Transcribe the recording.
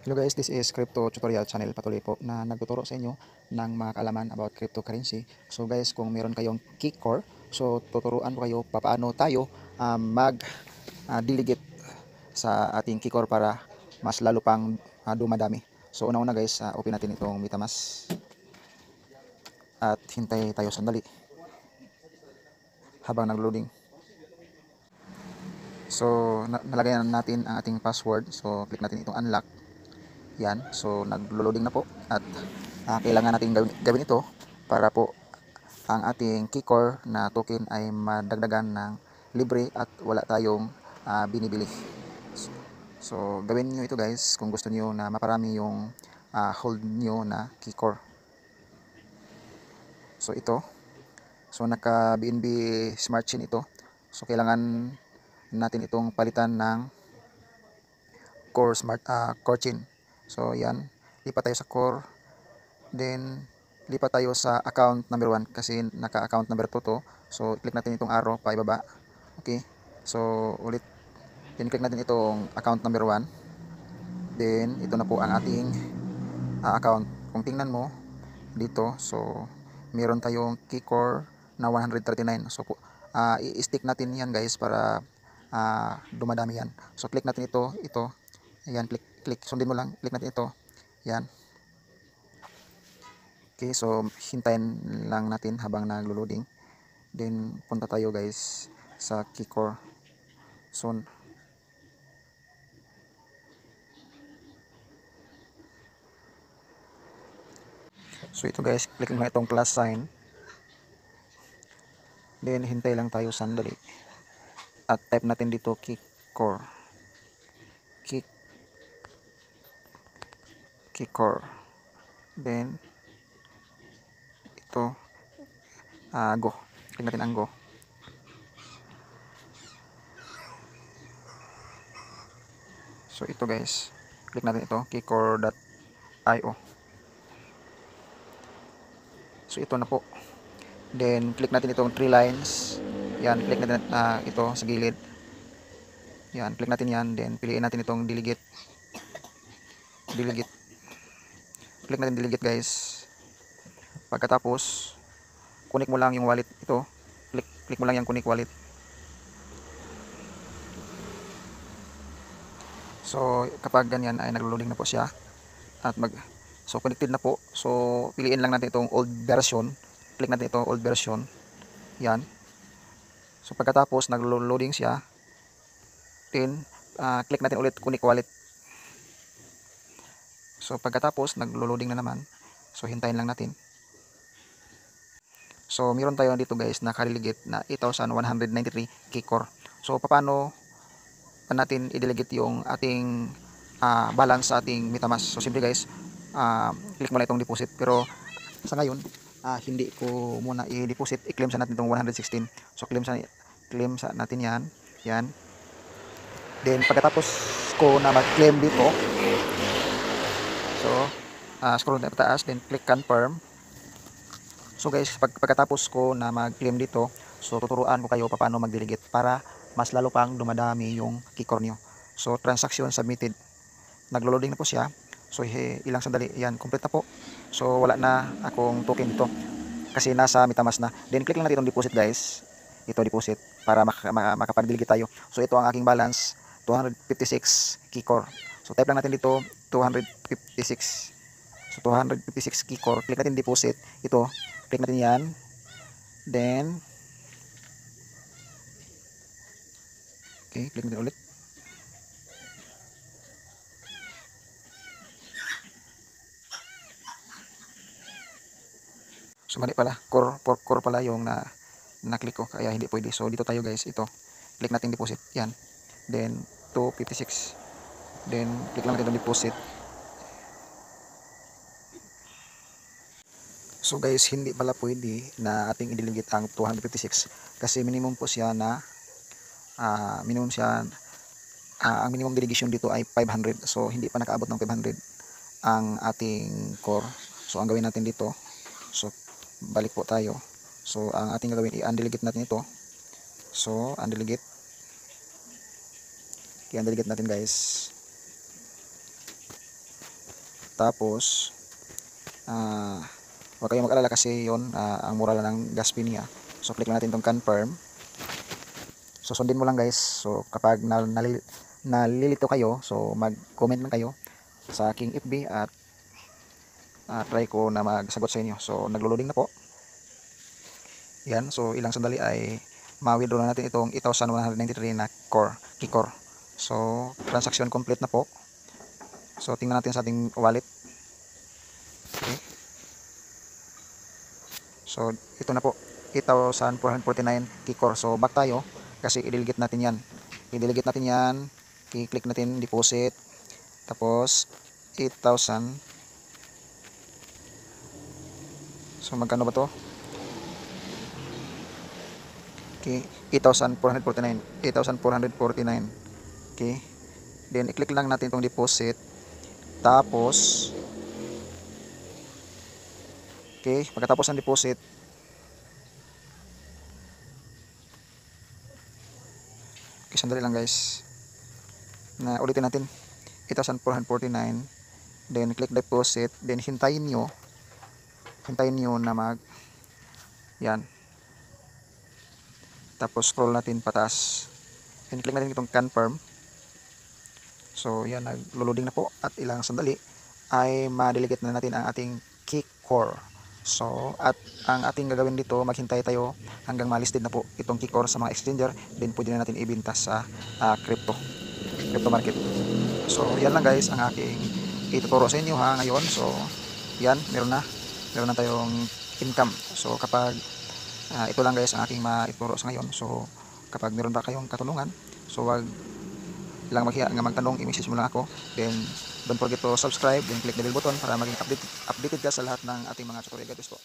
Hello guys, this is Crypto Tutorial Channel. Patuloy po na nagtuturo sa inyo ng mga kaalaman about cryptocurrency. So guys, kung meron kayong Keycore, so tuturuan ko kayo paano tayo mag-delegate sa ating Keycore para mas lalo pang dumadami. So una-una guys, open natin itong MetaMask at hintay tayo sandali habang nag-loading. So nalagay natin ang ating password. So click natin itong unlock. Yan, so nag-loading na po at kailangan natin gawin ito para po ang ating Keycore na token ay madagdagan ng libre at wala tayong binibili. So gawin niyo ito guys kung gusto niyo na maparami yung hold niyo na Keycore. So ito, so naka BNB Smart Chain ito. So kailangan natin itong palitan ng Core Chain. So yan, lipat tayo sa Core, then lipat tayo sa account number 1 kasi naka-account number 2 to. So click natin itong arrow pa ibaba. Okay, so ulit, then click natin itong account number 1, then ito na po ang ating account. Kung tingnan mo dito, so meron tayong Keycore na 139. So i-stick natin yan guys para dumadami yan. So click natin ito, ayan, click, sundin mo lang, click natin ito, yan. Okay, so hintayin lang natin habang naglo-loading. Then punta tayo guys sa Keycore. So ito guys, click mo itong plus sign. Then hintay lang tayo sandali. At type natin dito Keycore. Keycore. Then ito go. Click natin ang go. So ito guys, click natin ito keycore.io. So ito na po. Then click natin itong 3 lines. Yan, click natin ito sa gilid. Yan, click natin yan, then piliin natin itong delegate. Click natin delegate guys. Pagkatapos connect mo lang yung wallet ito. Click mo lang yung connect wallet. So kapag ganyan ay naglo-loading na po siya at so connected na po. So piliin lang natin itong old version. Click natin itong old version. Yan. So pagkatapos naglo-loading siya, then click natin ulit connect wallet. So pagkatapos naglo-loading na naman. So hintayin lang natin. So meron tayo dito guys na ka-delegate na 8,193 Keycore. So paano pa natin i-delegate yung ating balance sa ating MetaMask? So simple guys, click mo lang itong deposit. Pero sa ngayon, hindi ko muna i-deposit. I-claim sa natin itong 116. So claim sa natin yan. Yan. Then pagkatapos ko na mag-claim dito, so scroll na pataas, then click confirm. So guys, pagkatapos ko na mag-claim dito, so tuturuan ko kayo paano mag-delegate para mas lalo pang dumadami yung Keycore nyo. So transaction submitted. Naglo-loading na po siya. So ilang sandali, yan, complete na po. So wala na akong token dito kasi nasa MetaMask na. Then click lang natin itong deposit guys. Ito deposit para makapag-delegate tayo. So ito ang aking balance, 256 Keycore. So type lang natin dito 256. So 256 Keycore. Click natin deposit. Ito, click natin yan. Then okay, click natin ulit. So mali pala, core pala yung na-click ko, kaya hindi pwede. So dito tayo guys, ito. Click natin deposit. Yan. Then 256. Then click lang natin itong deposit. So guys, hindi pala pwede na ating i-delegate ang 256 kasi minimum po siya na ang minimum delegation dito ay 500. So hindi pa nakaabot ng 500 ang ating core. So ang gawin natin dito, so balik po tayo. So ang ating gagawin, i-undelegate natin ito. So undelegate. I-undelegate natin guys. Tapos huwag kayong mag-alala kasi yon ang mura lang ng gas fee niya. So click lang natin itong confirm. So sundin mo lang guys. So kapag nalilito kayo, so mag-comment lang kayo sa aking FB at try ko na magsagot sa inyo. So naglo-loading na po. Yan, so ilang sandali ay ma-withdraw na natin itong 8,193 na Kikor. So transaction complete na po. So tingnan natin sa ating wallet. Okay. So ito na po, 8,449 Kikor. So back tayo kasi i-delegate natin yan. I-delegate natin yan. I-click natin deposit. Tapos 8,000. So magkano ba to? Okay, 8,449. 8,449. Okay. Then i-click lang natin itong deposit. Tapos okay, pagkatapos ng deposit, okay, sandali lang guys. Na ulitin natin. 8,449. Then click deposit, then hintayin nyo na yan. Tapos scroll natin pataas. Then click natin itong confirm. So yan, naglo-loading na po at ilang sandali ay ma-delegate na natin ang ating Kikor. So at ang ating gagawin dito, maghintay tayo hanggang ma-listed na po itong Kikor sa mga exchanger, then pwede na natin ibenta sa crypto market. So yan lang guys ang aking ituturo sa inyo ngayon. So yan, meron na tayong income. So kapag ito lang guys ang aking maituro sa ngayon. So kapag meron ba kayong katanungan, so wag lang maghiya nga magtanong, i-message mo lang ako. Then don't forget to subscribe, then click the bell button para maging updated ka sa lahat ng ating mga tutorial. God bless po.